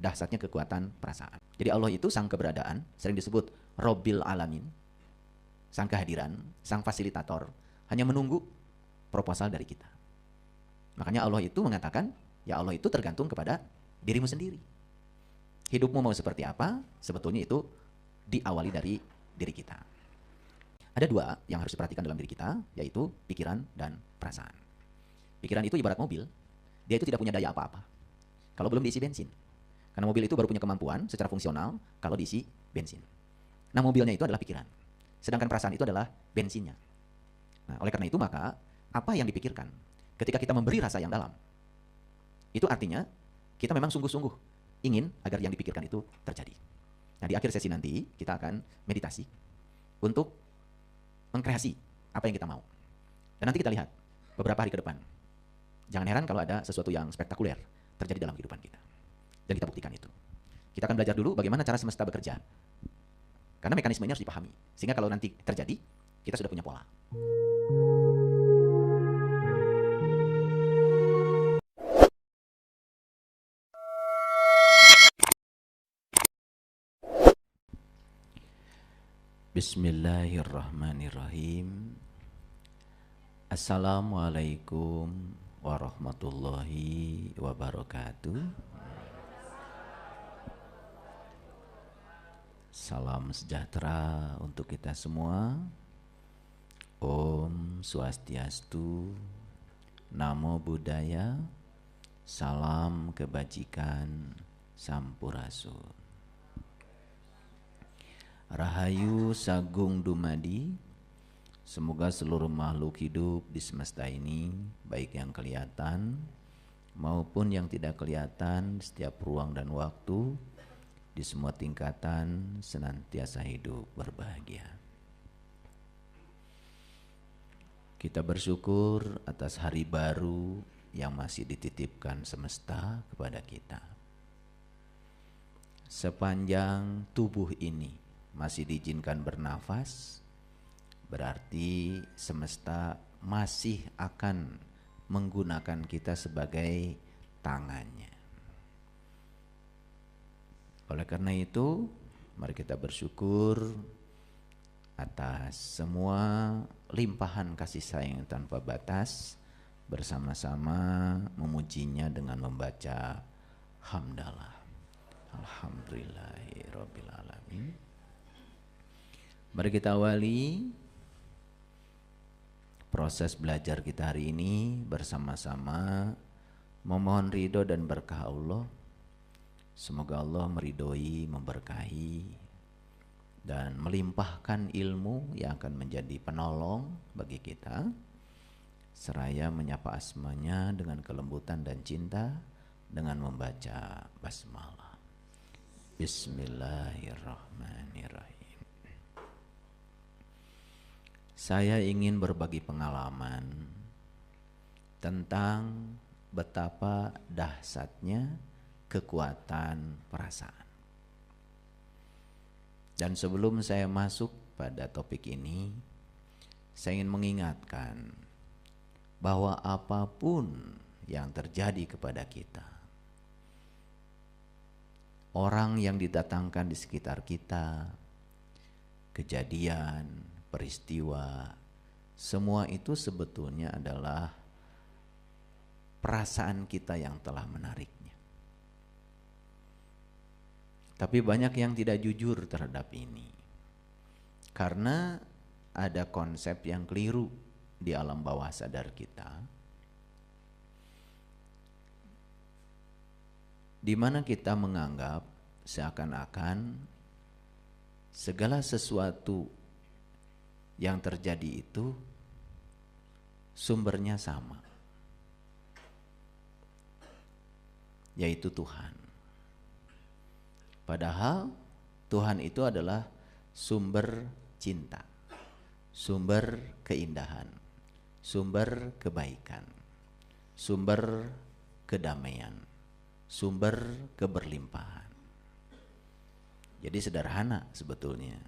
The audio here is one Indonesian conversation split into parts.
dahsyatnya kekuatan perasaan. Jadi Allah itu sang keberadaan, sering disebut Robbil Alamin, sang kehadiran, sang fasilitator, hanya menunggu proposal dari kita. Makanya Allah itu mengatakan, ya Allah itu tergantung kepada dirimu sendiri. Hidupmu mau seperti apa, sebetulnya itu diawali dari diri kita. Ada dua yang harus diperhatikan dalam diri kita, yaitu pikiran dan perasaan. Pikiran itu ibarat mobil, dia itu tidak punya daya apa-apa kalau belum diisi bensin. Karena mobil itu baru punya kemampuan secara fungsional kalau diisi bensin. Nah, mobilnya itu adalah pikiran. Sedangkan perasaan itu adalah bensinnya. Nah, oleh karena itu maka apa yang dipikirkan ketika kita memberi rasa yang dalam, itu artinya kita memang sungguh-sungguh ingin agar yang dipikirkan itu terjadi. Nah, di akhir sesi nanti kita akan meditasi untuk mengkreasi apa yang kita mau. Dan nanti kita lihat beberapa hari ke depan. Jangan heran kalau ada sesuatu yang spektakuler terjadi dalam kehidupan kita. Dan kita buktikan itu. Kita akan belajar dulu bagaimana cara semesta bekerja. Karena mekanisme ini harus dipahami. Sehingga kalau nanti terjadi, kita sudah punya pola. Bismillahirrahmanirrahim. Assalamualaikum warahmatullahi wabarakatuh. Salam sejahtera untuk kita semua. Om Swastiastu, Namo Buddhaya, salam kebajikan, sampurasun. Rahayu Sagung Dumadi. Semoga seluruh makhluk hidup di semesta ini, baik yang kelihatan maupun yang tidak kelihatan, setiap ruang dan waktu, di semua tingkatan, senantiasa hidup berbahagia. Kita bersyukur atas hari baru yang masih dititipkan semesta kepada kita. Sepanjang tubuh ini masih diizinkan bernafas, berarti semesta masih akan menggunakan kita sebagai tangannya. Oleh karena itu, mari kita bersyukur atas semua limpahan kasih sayang tanpa batas, bersama-sama memujinya dengan membaca hamdalah. Alhamdulillahirabbil alamin. Mari kita awali proses belajar kita hari ini bersama-sama memohon ridho dan berkah Allah. Semoga Allah meridhoi, memberkahi, dan melimpahkan ilmu yang akan menjadi penolong bagi kita, seraya menyapa asmanya dengan kelembutan dan cinta dengan membaca basmalah. Bismillahirrahmanirrahim. Saya ingin berbagi pengalaman tentang betapa dahsyatnya kekuatan perasaan. Dan sebelum saya masuk pada topik ini, saya ingin mengingatkan bahwa apapun yang terjadi kepada kita, orang yang didatangkan di sekitar kita, kejadian, peristiwa, semua itu sebetulnya adalah perasaan kita yang telah menariknya. Tapi banyak yang tidak jujur terhadap ini, karena ada konsep yang keliru di alam bawah sadar kita, di mana kita menganggap seakan-akan segala sesuatu yang terjadi itu sumbernya sama, yaitu Tuhan. Padahal Tuhan itu adalah sumber cinta, sumber keindahan, sumber kebaikan, sumber kedamaian, sumber keberlimpahan. Jadi sederhana sebetulnya.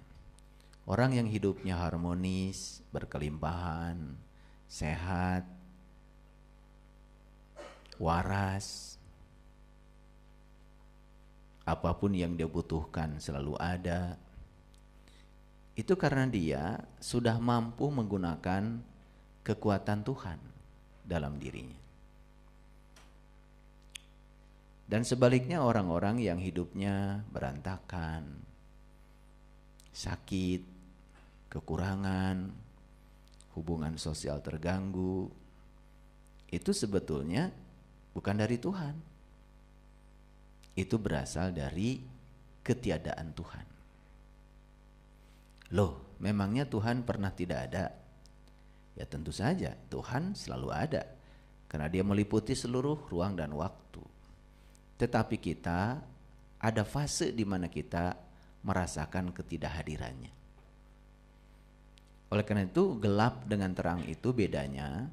Orang yang hidupnya harmonis, berkelimpahan, sehat, waras, apapun yang dia butuhkan selalu ada. Itu karena dia sudah mampu menggunakan kekuatan Tuhan dalam dirinya. Dan sebaliknya orang-orang yang hidupnya berantakan, sakit, kekurangan, hubungan sosial terganggu, itu sebetulnya bukan dari Tuhan. Itu berasal dari ketiadaan Tuhan. Loh, memangnya Tuhan pernah tidak ada? Ya tentu saja, Tuhan selalu ada, karena dia meliputi seluruh ruang dan waktu. Tetapi kita ada fase di mana kita merasakan ketidakhadirannya. Oleh karena itu, gelap dengan terang itu bedanya.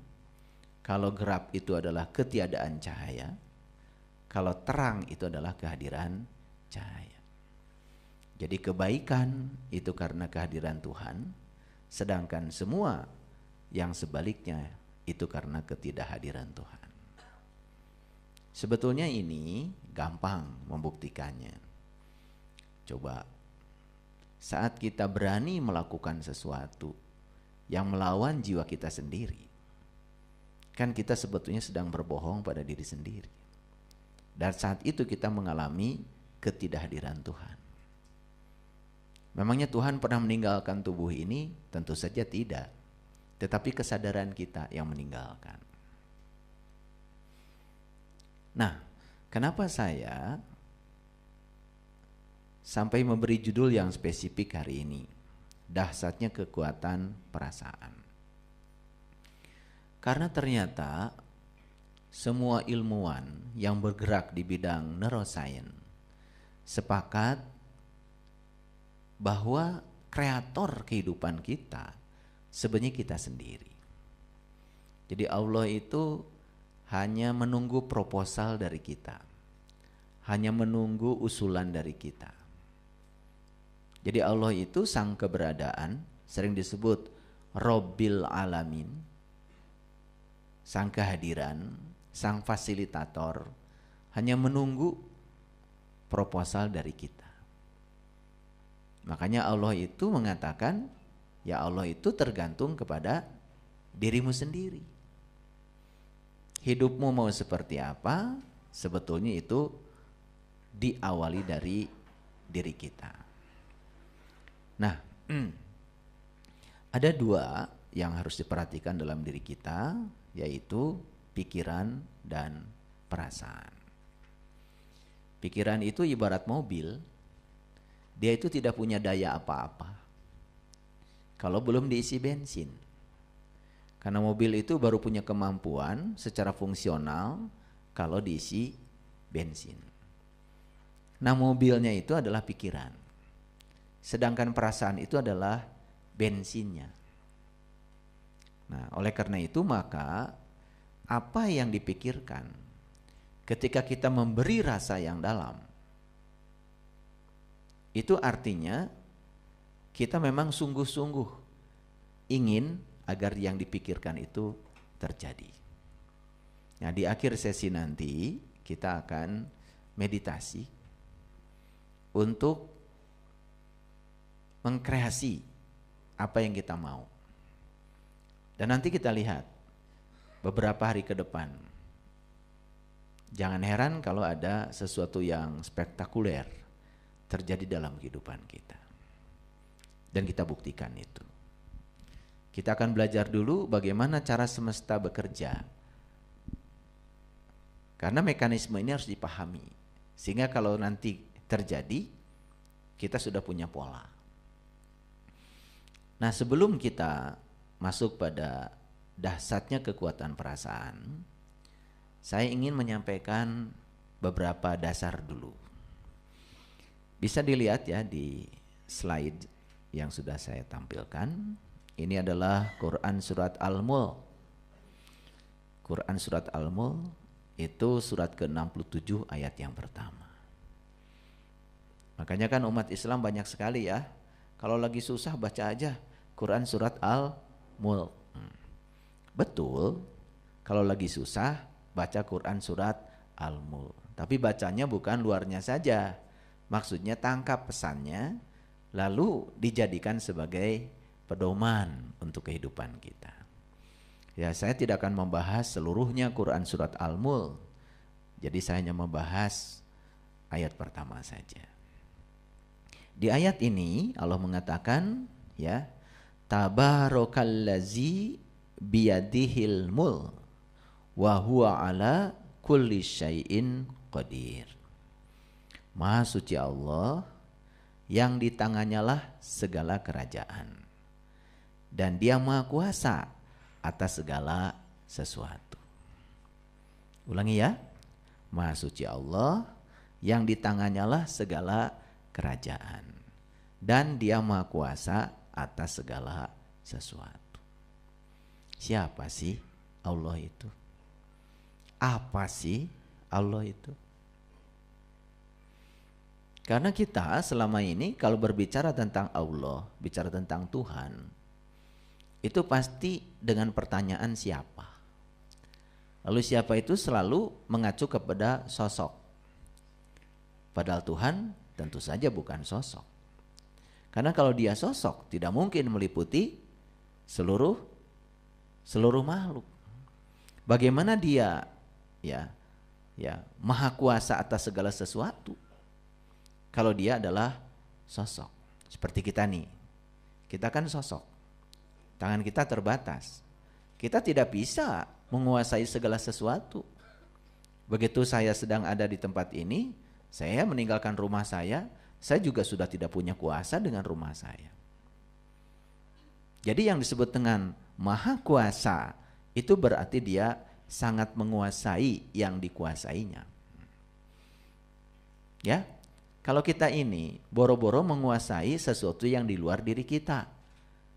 Kalau gelap itu adalah ketiadaan cahaya, kalau terang itu adalah kehadiran cahaya. Jadi kebaikan itu karena kehadiran Tuhan, sedangkan semua yang sebaliknya itu karena ketidakhadiran Tuhan. Sebetulnya ini gampang membuktikannya. Coba, saat kita berani melakukan sesuatu yang melawan jiwa kita sendiri, kan kita sebetulnya sedang berbohong pada diri sendiri. Dan saat itu kita mengalami ketidakhadiran Tuhan. Memangnya Tuhan pernah meninggalkan tubuh ini? Tentu saja tidak. Tetapi kesadaran kita yang meninggalkan. Nah, kenapa saya sampai memberi judul yang spesifik hari ini? Dahsyatnya kekuatan perasaan. Karena ternyata semua ilmuwan yang bergerak di bidang neuroscience sepakat bahwa kreator kehidupan kita sebenarnya kita sendiri. Jadi Allah itu hanya menunggu proposal dari kita, hanya menunggu usulan dari kita. Jadi Allah itu sang keberadaan, sering disebut Robbil Alamin, sang kehadiran, sang fasilitator, hanya menunggu proposal dari kita. Makanya Allah itu mengatakan, ya Allah itu tergantung kepada dirimu sendiri. Hidupmu mau seperti apa, sebetulnya itu diawali dari diri kita. Nah, ada dua yang harus diperhatikan dalam diri kita, yaitu pikiran dan perasaan. Pikiran itu ibarat mobil, dia itu tidak punya daya apa-apa kalau belum diisi bensin. Karena mobil itu baru punya kemampuan secara fungsional kalau diisi bensin. Nah, mobilnya itu adalah pikiran. Sedangkan perasaan itu adalah bensinnya. Nah, oleh karena itu maka apa yang dipikirkan ketika kita memberi rasa yang dalam, itu artinya kita memang sungguh-sungguh ingin agar yang dipikirkan itu terjadi. Nah, di akhir sesi nanti kita akan meditasi untuk mengkreasi apa yang kita mau. Dan nanti kita lihat beberapa hari ke depan. Jangan heran kalau ada sesuatu yang spektakuler terjadi dalam kehidupan kita. Dan kita buktikan itu. Kita akan belajar dulu bagaimana cara semesta bekerja. Karena mekanisme ini harus dipahami. Sehingga kalau nanti terjadi, kita sudah punya pola. Nah, sebelum kita masuk pada dahsyatnya kekuatan perasaan, saya ingin menyampaikan beberapa dasar dulu. Bisa dilihat ya di slide yang sudah saya tampilkan. Ini adalah Quran Surat Al-Mulk. Quran Surat Al-Mulk itu surat ke-67 ayat yang pertama. Makanya kan umat Islam banyak sekali ya, kalau lagi susah baca aja Quran Surat Al-Mulk. Betul, kalau lagi susah baca Quran Surat Al-Mulk. Tapi bacanya bukan luarnya saja, Maksudnya tangkap pesannya, lalu dijadikan sebagai pedoman untuk kehidupan kita. Ya, saya tidak akan membahas seluruhnya Quran surat Al-Mulk. Jadi saya hanya membahas ayat pertama saja. Di ayat ini Allah mengatakan, ya, tabarakallazi biyadihil mulk wa huwa ala kulli syai'in qadir. Maha suci Allah yang di tangannya lah segala kerajaan, dan Dia Maha Kuasa atas segala sesuatu. Ulangi ya, Maha suci Allah yang di tangannya lah segala kerajaan, dan Dia Maha Kuasa atas segala sesuatu. Siapa sih Allah itu? Apa sih Allah itu? Karena kita selama ini kalau berbicara tentang Allah, bicara tentang Tuhan, itu pasti dengan pertanyaan siapa. Lalu siapa itu selalu mengacu kepada sosok. Padahal Tuhan tentu saja bukan sosok. Karena kalau Dia sosok, tidak mungkin meliputi seluruh makhluk. Bagaimana Dia ya Maha Kuasa atas segala sesuatu kalau Dia adalah sosok? Seperti kita nih, kita kan sosok, tangan kita terbatas, kita tidak bisa menguasai segala sesuatu. Begitu saya sedang ada di tempat ini, saya meninggalkan rumah saya juga sudah tidak punya kuasa dengan rumah saya. Jadi yang disebut dengan Maha Kuasa itu berarti Dia sangat menguasai yang dikuasainya. Ya, kalau kita ini boro-boro menguasai sesuatu yang di luar diri kita,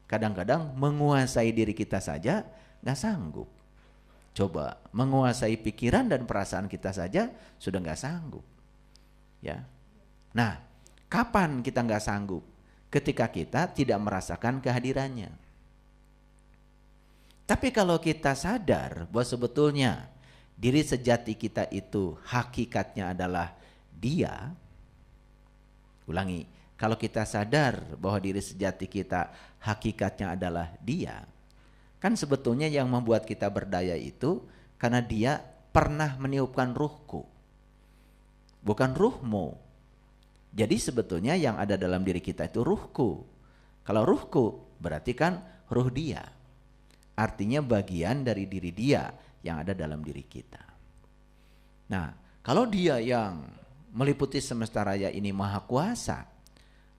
kadang-kadang menguasai diri kita saja nggak sanggup. Coba menguasai pikiran dan perasaan kita saja sudah nggak sanggup. Ya, nah kapan kita nggak sanggup? Ketika kita tidak merasakan kehadirannya. Tapi kalau kita sadar bahwa sebetulnya diri sejati kita itu hakikatnya adalah Dia. Ulangi, kalau kita sadar bahwa diri sejati kita hakikatnya adalah Dia, kan sebetulnya yang membuat kita berdaya itu karena Dia pernah meniupkan ruhku, bukan ruhmu. Jadi sebetulnya yang ada dalam diri kita itu ruhku. Kalau ruhku berarti kan ruh Dia, artinya bagian dari diri Dia yang ada dalam diri kita. Nah, kalau Dia yang meliputi semesta raya ini Maha Kuasa,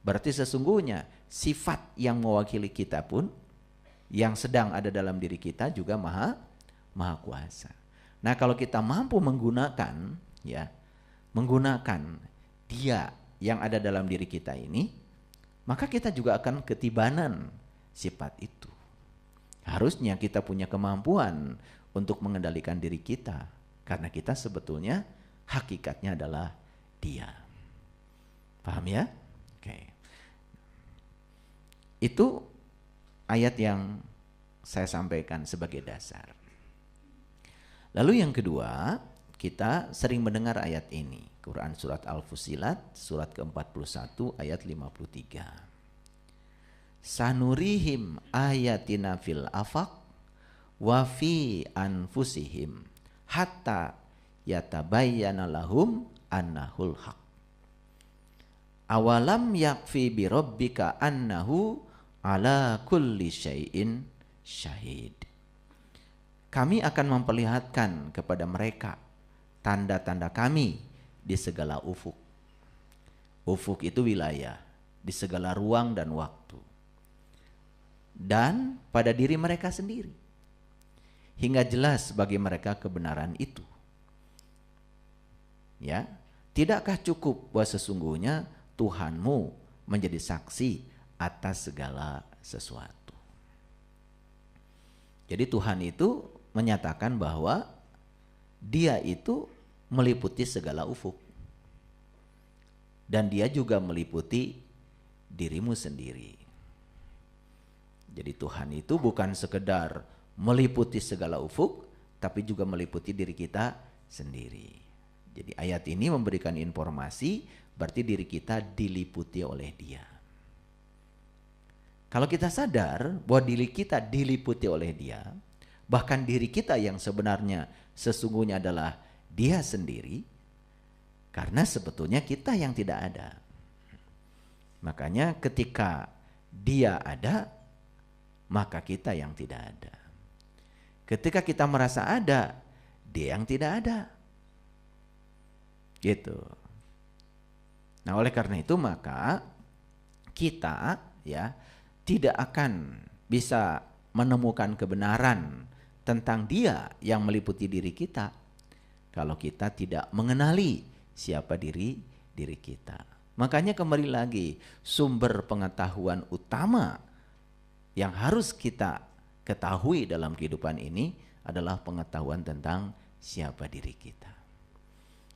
berarti sesungguhnya sifat yang mewakili kita pun yang sedang ada dalam diri kita juga Maha Kuasa. Nah, kalau kita mampu menggunakan Dia yang ada dalam diri kita ini, maka kita juga akan ketibanan sifat itu. Harusnya kita punya kemampuan untuk mengendalikan diri kita, karena kita sebetulnya hakikatnya adalah Dia. Paham ya? Oke. Itu ayat yang saya sampaikan sebagai dasar. Lalu yang kedua, kita sering mendengar ayat ini, Quran surat Al-Fussilat surat ke-41 ayat 53. Sanurihim ayatina fil afaq wa fi anfusihim hatta yatabayyana lahum annahul haq. Awalam yakfi bi rabbika annahu ala kulli syai'in syahid. Kami akan memperlihatkan kepada mereka tanda-tanda kami di segala ufuk. Ufuk itu wilayah, di segala ruang dan waktu. Dan pada diri mereka sendiri, hingga jelas bagi mereka kebenaran itu. Ya, tidakkah cukup bahwa sesungguhnya Tuhanmu menjadi saksi atas segala sesuatu. Jadi Tuhan itu menyatakan bahwa Dia itu meliputi segala ufuk. Dan Dia juga meliputi dirimu sendiri. Jadi Tuhan itu bukan sekedar meliputi segala ufuk, tapi juga meliputi diri kita sendiri. Jadi ayat ini memberikan informasi berarti diri kita diliputi oleh Dia. Kalau kita sadar bahwa diri kita diliputi oleh Dia, bahkan diri kita yang sebenarnya sesungguhnya adalah Dia sendiri, karena sebetulnya kita yang tidak ada. Makanya ketika Dia ada, maka kita yang tidak ada. Ketika kita merasa ada, Dia yang tidak ada. Gitu. Nah, oleh karena itu maka kita ya tidak akan bisa menemukan kebenaran tentang Dia yang meliputi diri kita kalau kita tidak mengenali siapa diri kita. Makanya kembali lagi, sumber pengetahuan utama yang harus kita ketahui dalam kehidupan ini adalah pengetahuan tentang siapa diri kita.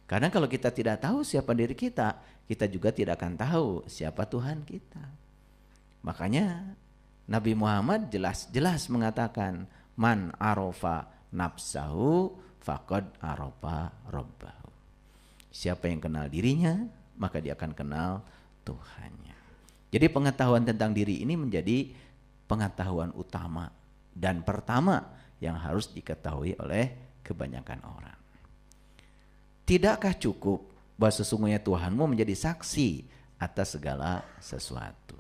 Karena kalau kita tidak tahu siapa diri kita, kita juga tidak akan tahu siapa Tuhan kita. Makanya Nabi Muhammad jelas mengatakan, man arofa nafsahu faqad arofa rabbahu. Siapa yang kenal dirinya, maka dia akan kenal Tuhannya. Jadi pengetahuan tentang diri ini menjadi pengetahuan utama dan pertama yang harus diketahui oleh kebanyakan orang. Tidakkah cukup bahwa sesungguhnya Tuhanmu menjadi saksi atas segala sesuatu?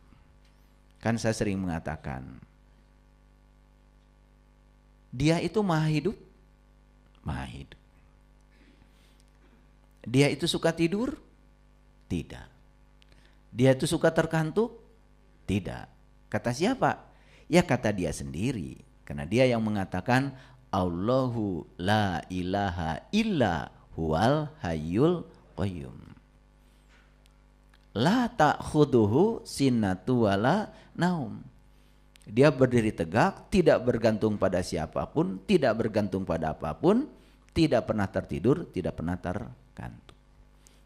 Kan saya sering mengatakan, Dia itu maha hidup, maha hidup. Dia itu suka tidur? Tidak. Dia itu suka terkantuk? Tidak. Kata siapa? Ya kata Dia sendiri. Karena Dia yang mengatakan, Allahu la ilaha illa huwal hayyul qayyum. La ta'khuduhu sinatu wala naum. Dia berdiri tegak, tidak bergantung pada siapapun, tidak bergantung pada apapun, tidak pernah tertidur, tidak pernah terkantuk.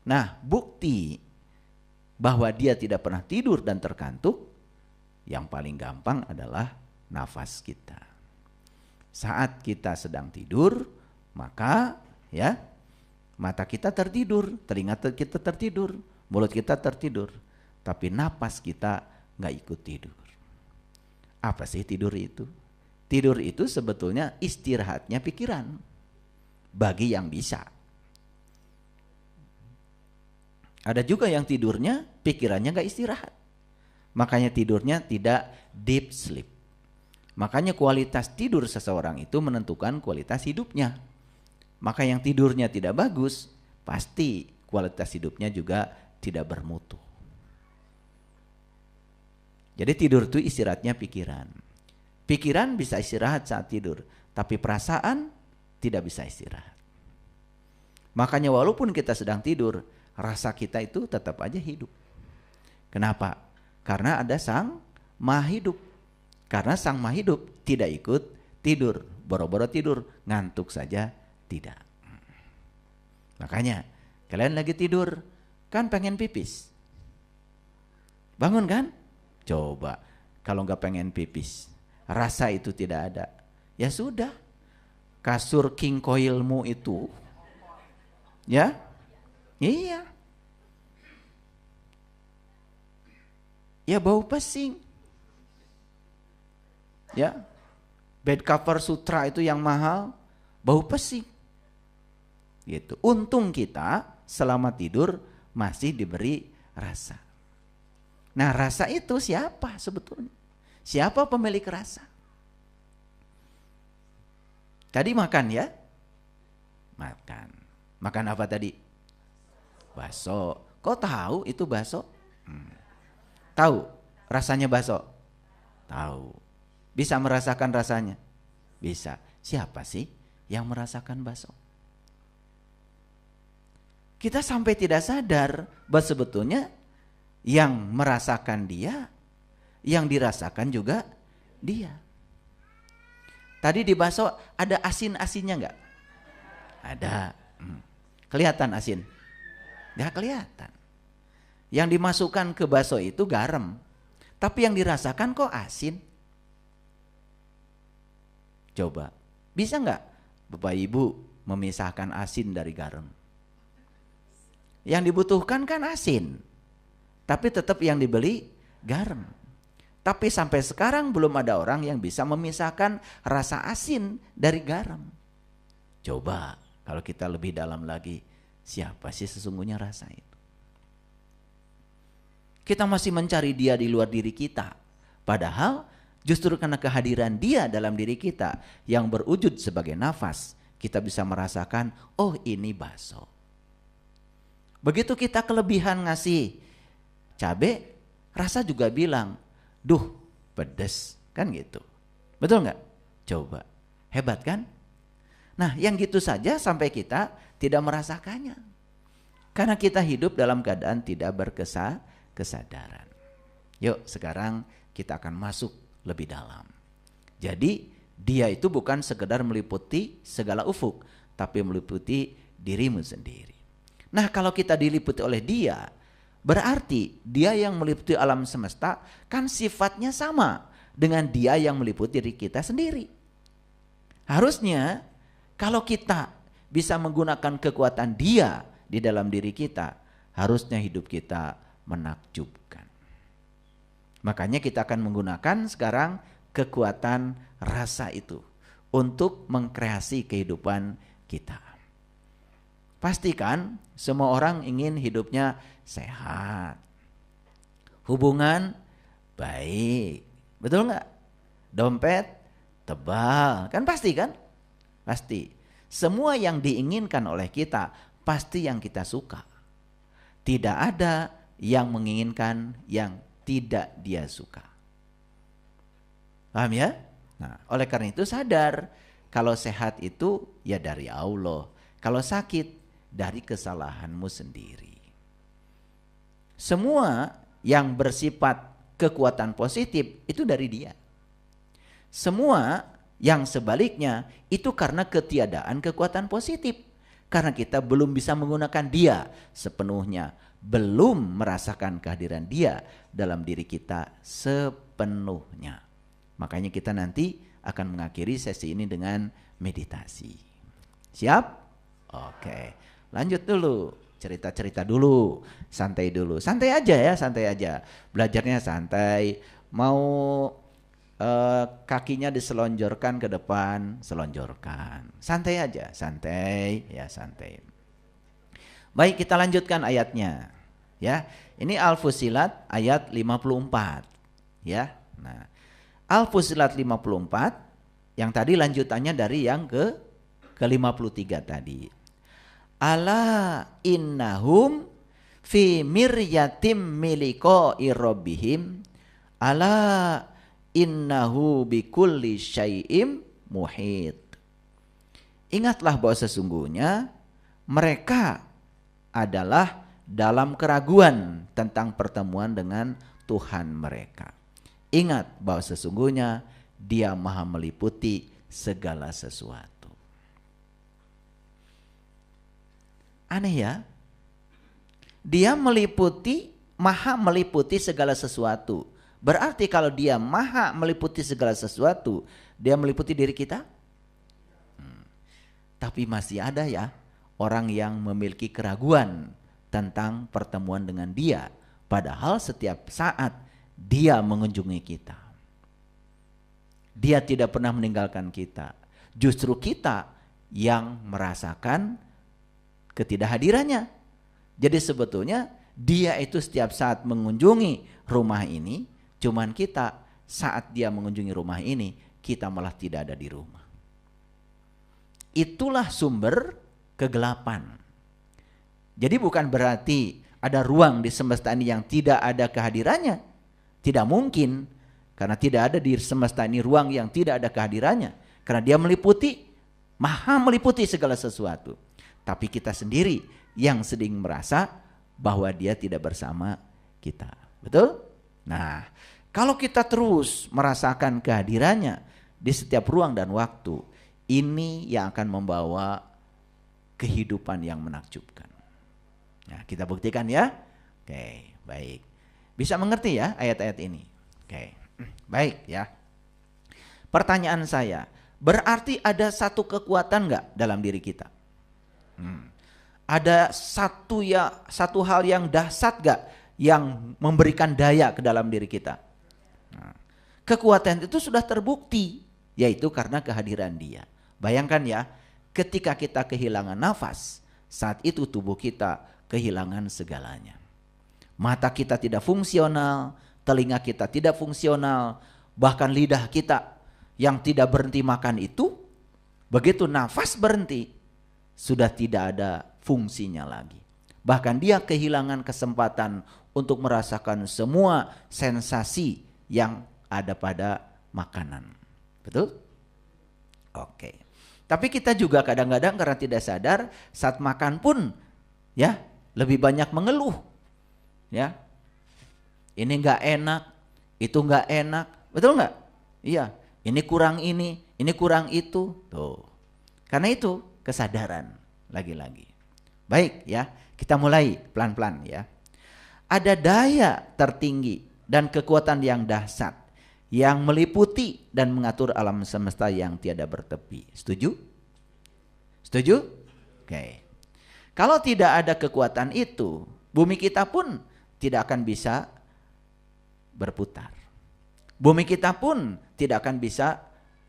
Nah, bukti bahwa Dia tidak pernah tidur dan terkantuk yang paling gampang adalah nafas kita. Saat kita sedang tidur, maka ya mata kita tertidur, telinga kita tertidur, mulut kita tertidur, tapi napas kita nggak ikut tidur. Apa sih tidur itu? Tidur itu sebetulnya istirahatnya pikiran bagi yang bisa. Ada juga yang tidurnya pikirannya nggak istirahat, makanya tidurnya tidak deep sleep. Makanya kualitas tidur seseorang itu menentukan kualitas hidupnya. Maka yang tidurnya tidak bagus, pasti kualitas hidupnya juga tidak bermutu. Jadi tidur itu istirahatnya pikiran. Pikiran bisa istirahat saat tidur, tapi perasaan tidak bisa istirahat. Makanya walaupun kita sedang tidur, rasa kita itu tetap aja hidup. Kenapa? Karena ada Sang Maha Hidup. Karena Sang Maha Hidup tidak ikut tidur, boro-boro tidur, ngantuk saja tidak. Makanya kalian lagi tidur, kan pengen pipis. Bangun kan? Coba kalau nggak pengen pipis, rasa itu tidak ada. Ya sudah, kasur king coilmu itu, ya, iya, ya bau pesing, ya, bed cover Sutra itu yang mahal, bau pesing, gitu. Untung kita selama tidur masih diberi rasa. Nah, rasa itu siapa sebetulnya? Siapa pemilik rasa? Tadi makan ya? Makan. Makan apa tadi? Bakso. Kok tahu itu bakso? Tahu rasanya bakso? Tahu. Bisa merasakan rasanya? Bisa. Siapa sih yang merasakan bakso? Kita sampai tidak sadar bahwa sebetulnya yang merasakan Dia, yang dirasakan juga Dia. Tadi di bakso ada asin-asinnya enggak? Ada. Kelihatan asin? Enggak kelihatan. Yang dimasukkan ke bakso itu garam. Tapi yang dirasakan kok asin? Coba, bisa enggak Bapak Ibu memisahkan asin dari garam? Yang dibutuhkan kan asin, tapi tetap yang dibeli garam. Tapi sampai sekarang belum ada orang yang bisa memisahkan rasa asin dari garam. Coba kalau kita lebih dalam lagi, siapa sih sesungguhnya rasa itu? Kita masih mencari dia di luar diri kita. Padahal justru karena kehadiran dia dalam diri kita yang berwujud sebagai nafas, kita bisa merasakan, oh ini bakso. Begitu kita kelebihan ngasih cabai, rasa juga bilang, duh pedes, kan gitu. Betul nggak? Coba, hebat kan? Nah yang gitu saja sampai kita tidak merasakannya. Karena kita hidup dalam keadaan tidak kesadaran. Yuk sekarang kita akan masuk lebih dalam. Jadi dia itu bukan sekedar meliputi segala ufuk, tapi meliputi dirimu sendiri. Nah kalau kita diliputi oleh dia, berarti dia yang meliputi alam semesta kan sifatnya sama dengan dia yang meliputi diri kita sendiri. Harusnya kalau kita bisa menggunakan kekuatan dia di dalam diri kita, harusnya hidup kita menakjubkan. Makanya kita akan menggunakan sekarang kekuatan rasa itu untuk mengkreasi kehidupan kita. Pastikan semua orang ingin hidupnya sehat, hubungan baik, betul nggak? Dompet tebal, kan pasti kan? Pasti. Semua yang diinginkan oleh kita pasti yang kita suka. Tidak ada yang menginginkan yang tidak dia suka. Paham ya? Nah, oleh karena itu sadar kalau sehat itu ya dari Allah, kalau sakit dari kesalahanmu sendiri. Semua yang bersifat kekuatan positif itu dari dia. Semua yang sebaliknya itu karena ketiadaan kekuatan positif. Karena kita belum bisa menggunakan dia sepenuhnya, belum merasakan kehadiran dia dalam diri kita sepenuhnya. Makanya kita nanti akan mengakhiri sesi ini dengan meditasi. Siap? Oke, lanjut dulu. Cerita-cerita dulu, santai dulu. Santai aja ya, santai aja. Belajarnya santai. Mau kakinya diselonjorkan ke depan, selonjorkan. Santai aja, santai, ya santai. Baik, kita lanjutkan ayatnya. Ya, ini Al-Fussilat ayat 54. Ya, nah Al-Fussilat 54 yang tadi lanjutannya dari yang ke-53 tadi. Ala innahum fi miryatim miliqa'i rabbihim ala innahu bikulli syai'im muhit. Ingatlah bahwa sesungguhnya mereka adalah dalam keraguan tentang pertemuan dengan Tuhan mereka. Ingat bahwa sesungguhnya dia maha meliputi segala sesuatu. Aneh ya? Dia maha meliputi segala sesuatu. Berarti kalau dia maha meliputi segala sesuatu, dia meliputi diri kita? Tapi masih ada ya orang yang memiliki keraguan tentang pertemuan dengan dia. Padahal setiap saat dia mengunjungi kita. Dia tidak pernah meninggalkan kita. Justru kita yang merasakan ketidakhadirannya. Jadi sebetulnya dia itu setiap saat mengunjungi rumah ini, cuman kita saat dia mengunjungi rumah ini, kita malah tidak ada di rumah. Itulah sumber kegelapan. Jadi bukan berarti ada ruang di semesta ini yang tidak ada kehadirannya. Tidak mungkin, karena tidak ada di semesta ini ruang yang tidak ada kehadirannya. Karena dia meliputi, maha meliputi segala sesuatu. Tapi kita sendiri yang sedang merasa bahwa dia tidak bersama kita. Betul? Nah, kalau kita terus merasakan kehadirannya di setiap ruang dan waktu, ini yang akan membawa kehidupan yang menakjubkan. Nah, kita buktikan ya. Oke, baik. Bisa mengerti ya ayat-ayat ini? Oke, baik ya. Pertanyaan saya, berarti ada satu kekuatan enggak dalam diri kita? Ada satu hal yang dahsyat gak yang memberikan daya ke dalam diri kita? Nah, kekuatan itu sudah terbukti, yaitu karena kehadiran Dia. Bayangkan ya, ketika kita kehilangan nafas, saat itu tubuh kita kehilangan segalanya. Mata kita tidak fungsional, telinga kita tidak fungsional, bahkan lidah kita yang tidak berhenti makan itu, begitu nafas berhenti, sudah tidak ada fungsinya lagi. Bahkan dia kehilangan kesempatan untuk merasakan semua sensasi yang ada pada makanan. Betul? Oke. Tapi kita juga kadang-kadang karena tidak sadar, saat makan pun ya lebih banyak mengeluh. Ya. Ini enggak enak, itu enggak enak. Betul enggak? Iya. Ini kurang itu. Tuh. Karena itu kesadaran lagi-lagi. Baik ya, kita mulai pelan-pelan ya. Ada daya tertinggi dan kekuatan yang dahsyat yang meliputi dan mengatur alam semesta yang tiada bertepi. Setuju? Setuju? Oke. Kalau tidak ada kekuatan itu, bumi kita pun tidak akan bisa berputar. Bumi kita pun tidak akan bisa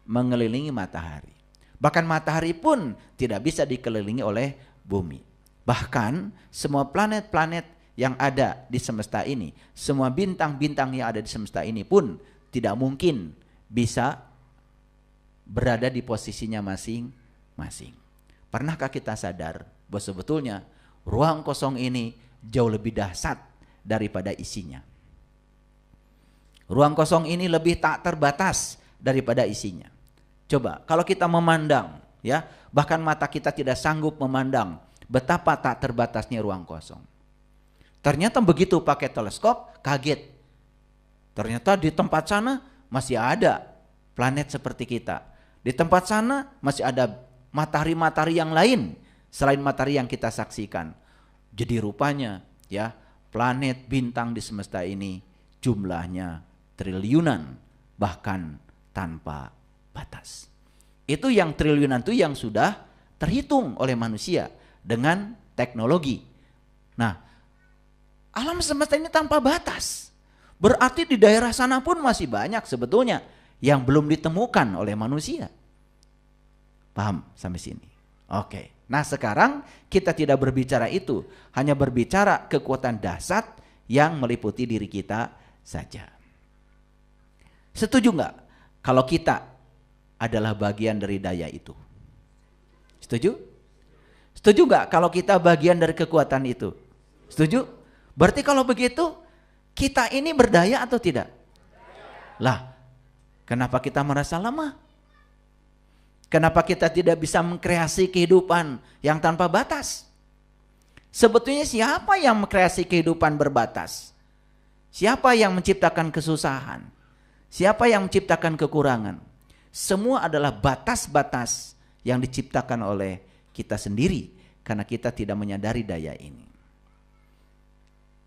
mengelilingi matahari. Bahkan matahari pun tidak bisa dikelilingi oleh bumi. Bahkan semua planet-planet yang ada di semesta ini, semua bintang-bintang yang ada di semesta ini pun tidak mungkin bisa berada di posisinya masing-masing. Pernahkah kita sadar bahwa sebetulnya ruang kosong ini jauh lebih dahsyat daripada isinya? Ruang kosong ini lebih tak terbatas daripada isinya. Coba kalau kita memandang ya, bahkan mata kita tidak sanggup memandang betapa tak terbatasnya ruang kosong. Ternyata begitu pakai teleskop kaget. Ternyata di tempat sana masih ada planet seperti kita. Di tempat sana masih ada matahari-matahari yang lain selain matahari yang kita saksikan. Jadi rupanya ya, planet bintang di semesta ini jumlahnya triliunan, bahkan tanpa batas. Itu yang triliunan itu yang sudah terhitung oleh manusia dengan teknologi. Nah, alam semesta ini tanpa batas. Berarti di daerah sana pun masih banyak sebetulnya yang belum ditemukan oleh manusia. Paham sampai sini? Oke. Nah, sekarang kita tidak berbicara itu, hanya berbicara kekuatan dahsyat yang meliputi diri kita saja. Setuju nggak kalau kita adalah bagian dari daya itu? Setuju? Setuju nggak kalau kita bagian dari kekuatan itu? Setuju? Berarti kalau begitu kita ini berdaya atau tidak? Lah, kenapa kita merasa lemah? Kenapa kita tidak bisa mengkreasi kehidupan yang tanpa batas? Sebetulnya siapa yang mengkreasi kehidupan berbatas? Siapa yang menciptakan kesusahan? Siapa yang menciptakan kekurangan? Semua adalah batas-batas yang diciptakan oleh kita sendiri karena kita tidak menyadari daya ini.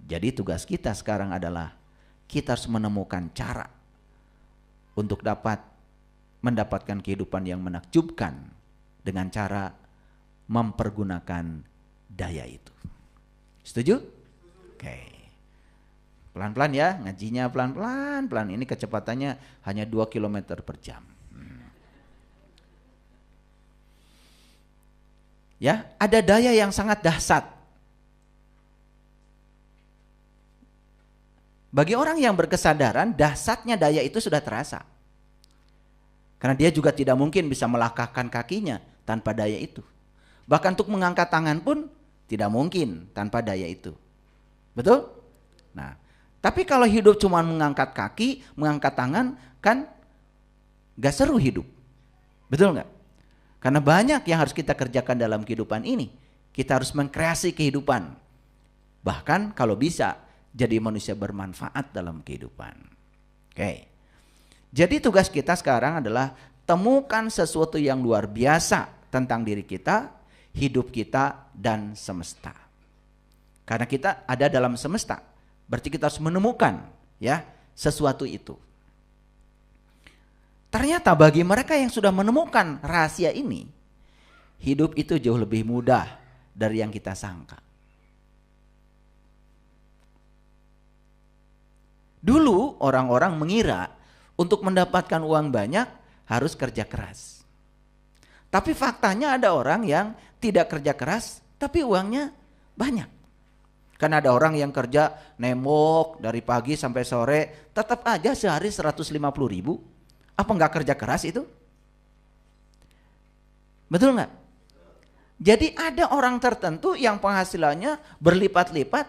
Jadi tugas kita sekarang adalah kita harus menemukan cara untuk dapat mendapatkan kehidupan yang menakjubkan dengan cara mempergunakan daya itu. Setuju? Oke. Pelan-pelan ya, ngajinya pelan-pelan. Ini kecepatannya hanya 2 km per jam. Ya, ada daya yang sangat dahsyat. Bagi orang yang berkesadaran, dahsyatnya daya itu sudah terasa. Karena dia juga tidak mungkin bisa melangkahkan kakinya tanpa daya itu. Bahkan untuk mengangkat tangan pun tidak mungkin tanpa daya itu. Betul? Nah, tapi kalau hidup cuma mengangkat kaki, mengangkat tangan, kan gak seru hidup. Betul gak? Karena banyak yang harus kita kerjakan dalam kehidupan ini. Kita harus mengkreasi kehidupan. Bahkan kalau bisa jadi manusia bermanfaat dalam kehidupan. Oke. Jadi tugas kita sekarang adalah temukan sesuatu yang luar biasa tentang diri kita, hidup kita, dan semesta. Karena kita ada dalam semesta, berarti kita harus menemukan ya sesuatu itu. Ternyata bagi mereka yang sudah menemukan rahasia ini, hidup itu jauh lebih mudah dari yang kita sangka. Dulu orang-orang mengira untuk mendapatkan uang banyak harus kerja keras. Tapi faktanya ada orang yang tidak kerja keras tapi uangnya banyak. Kan ada orang yang kerja nemok dari pagi sampai sore, tetap aja sehari 150.000. Apa enggak kerja keras itu? Betul enggak? Jadi ada orang tertentu yang penghasilannya berlipat-lipat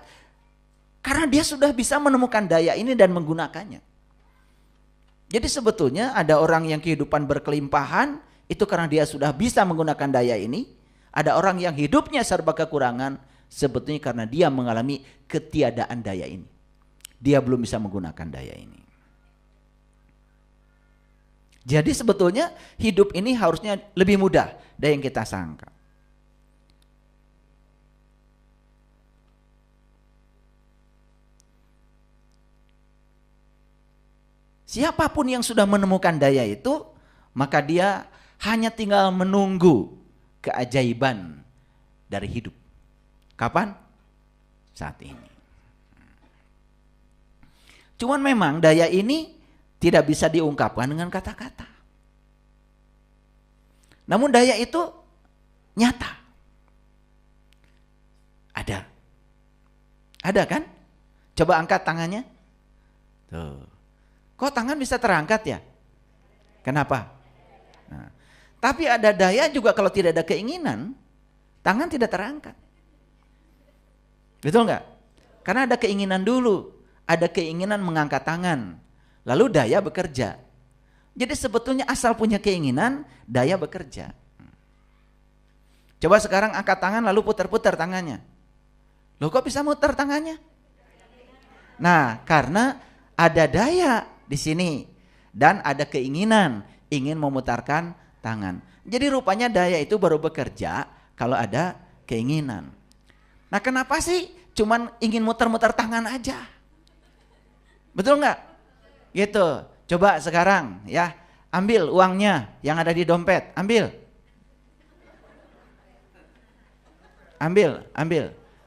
karena dia sudah bisa menemukan daya ini dan menggunakannya. Jadi sebetulnya ada orang yang kehidupan berkelimpahan itu karena dia sudah bisa menggunakan daya ini. Ada orang yang hidupnya serba kekurangan sebetulnya karena dia mengalami ketiadaan daya ini. Dia belum bisa menggunakan daya ini. Jadi sebetulnya hidup ini harusnya lebih mudah dari yang kita sangka. Siapapun yang sudah menemukan daya itu, maka dia hanya tinggal menunggu keajaiban dari hidup. Kapan? Saat ini. Cuman memang daya ini tidak bisa diungkapkan dengan kata-kata. Namun daya itu nyata. Ada. Ada kan? Coba angkat tangannya. Tuh. Kok tangan bisa terangkat ya? Kenapa? Nah, tapi ada daya juga kalau tidak ada keinginan, tangan tidak terangkat. Betul nggak? Karena ada keinginan dulu, ada keinginan mengangkat tangan, lalu daya bekerja. Jadi sebetulnya asal punya keinginan, daya bekerja. Coba sekarang angkat tangan lalu putar-putar tangannya. Loh kok bisa muter tangannya? Nah, karena ada daya di sini dan ada keinginan ingin memutarkan tangan. Jadi rupanya daya itu baru bekerja kalau ada keinginan. Nah, kenapa sih cuman ingin muter-muter tangan aja? Betul nggak? Gitu. Coba sekarang ya, ambil uangnya yang ada di dompet, ambil. Ambil.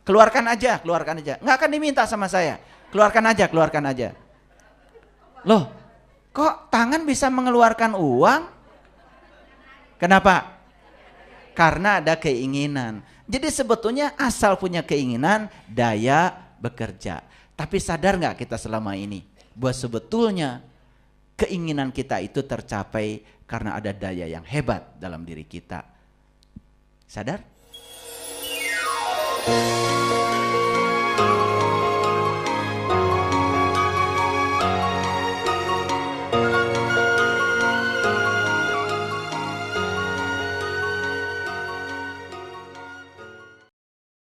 Keluarkan aja. Nggak akan diminta sama saya. Keluarkan aja. Loh, kok tangan bisa mengeluarkan uang? Kenapa? Karena ada keinginan. Jadi sebetulnya asal punya keinginan, daya bekerja. Tapi sadar nggak kita selama ini bahwa sebetulnya keinginan kita itu tercapai karena ada daya yang hebat dalam diri kita. Sadar?